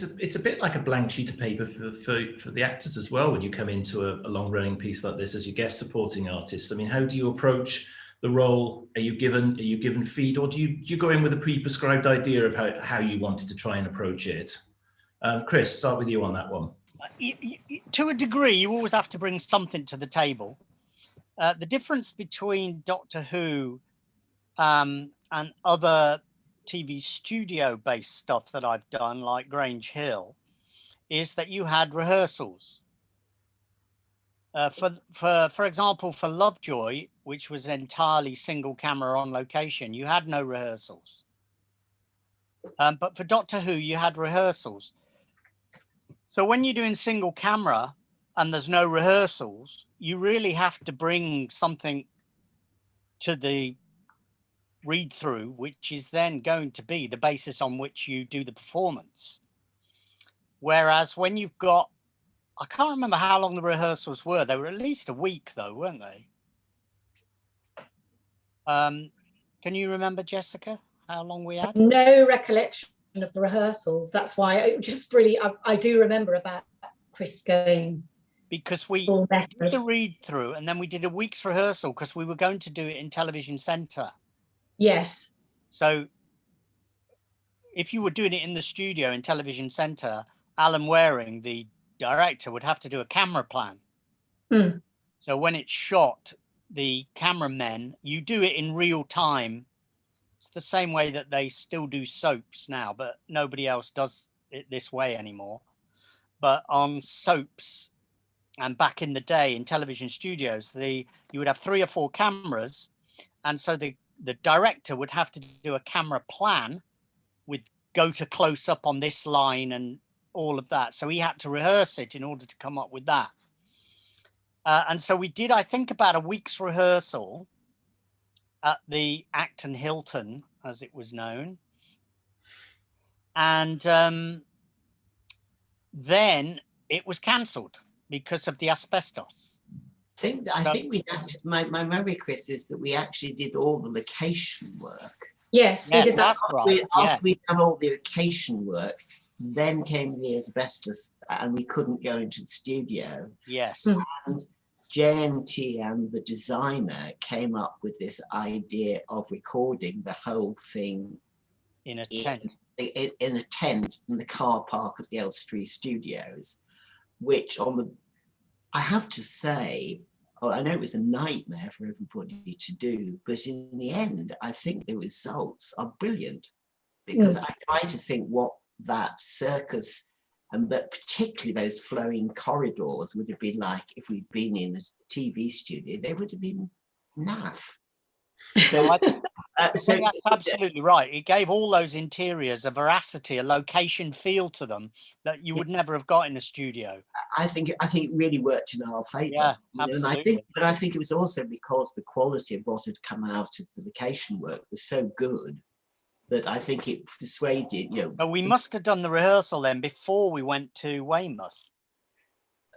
it's a bit like a blank sheet of paper for the actors as well when you come into a long running piece like this as your guest supporting artist. I mean, how do you approach the role? Are you given feed, or do you go in with a pre-prescribed idea of how you wanted to try and approach it? Chris, start with you on that one. To a degree, you always have to bring something to the table. The difference between Doctor Who and other TV studio-based stuff that I've done, like Grange Hill, is that you had rehearsals. For example, for Lovejoy, which was entirely single camera on location, you had no rehearsals. But for Doctor Who, you had rehearsals. So when you're doing single camera and there's no rehearsals, you really have to bring something to the read through, which is then going to be the basis on which you do the performance. Whereas when you've got, I can't remember how long the rehearsals were. They were at least a week though, weren't they? Can you remember, Jessica, how long we had? No recollection of the rehearsals. That's why it just really, I do remember about Chris going. Because we did the read through and then we did a week's rehearsal because we were going to do it in Television Centre. Yes. So if you were doing it in the studio in Television Centre, Alan Waring, the director, would have to do a camera plan. Mm. So when it's shot, the cameramen, you do it in real time. It's the same way that they still do soaps now, but nobody else does it this way anymore. But on soaps and back in the day in television studios, you would have 3 or 4 cameras. And so the director would have to do a camera plan with go to close up on this line and all of that. So he had to rehearse it in order to come up with that. And so we did, I think, about a week's rehearsal at the Acton Hilton, as it was known. And then it was cancelled because of the asbestos. I think we actually, my memory, Chris, is that we actually did all the location work. Yes, we did that. After we'd done all the location work, then came the asbestos and we couldn't go into the studio. Yes. And JNT and the designer came up with this idea of recording the whole thing in a tent. In a tent in the car park at the Elstree Studios, which I have to say, I know it was a nightmare for everybody to do, but in the end, I think the results are brilliant because I try to think what that circus and but particularly those flowing corridors would have been like if we'd been in a TV studio. They would have been naff. So, that's absolutely right. It gave all those interiors a veracity, a location feel to them that you would never have got in a studio. I think it really worked in our favour. Yeah, absolutely. And I think it was also because the quality of what had come out of the location work was so good that I think it persuaded, But we must have done the rehearsal then before we went to Weymouth.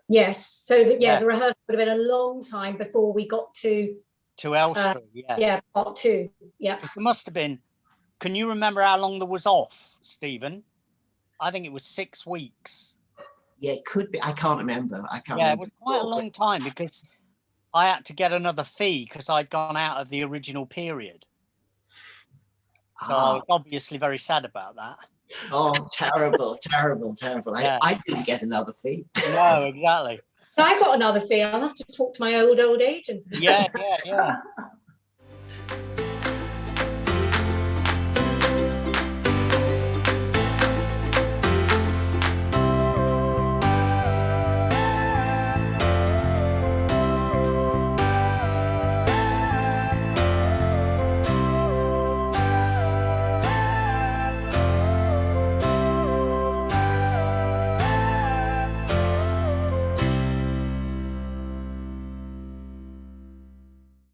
Yes. So the rehearsal would have been a long time before we got to Elstree, yeah, part 2. Yeah. There must have been. Can you remember how long there was off, Stephen? I think it was 6 weeks. Yeah, it could be. I can't remember. It was quite a long time because I had to get another fee because I'd gone out of the original period. So I was obviously very sad about that. Oh, terrible, terrible, terrible. Yeah. I didn't get another fee. No, exactly. I got another fee. I'll have to talk to my old agent. Yeah.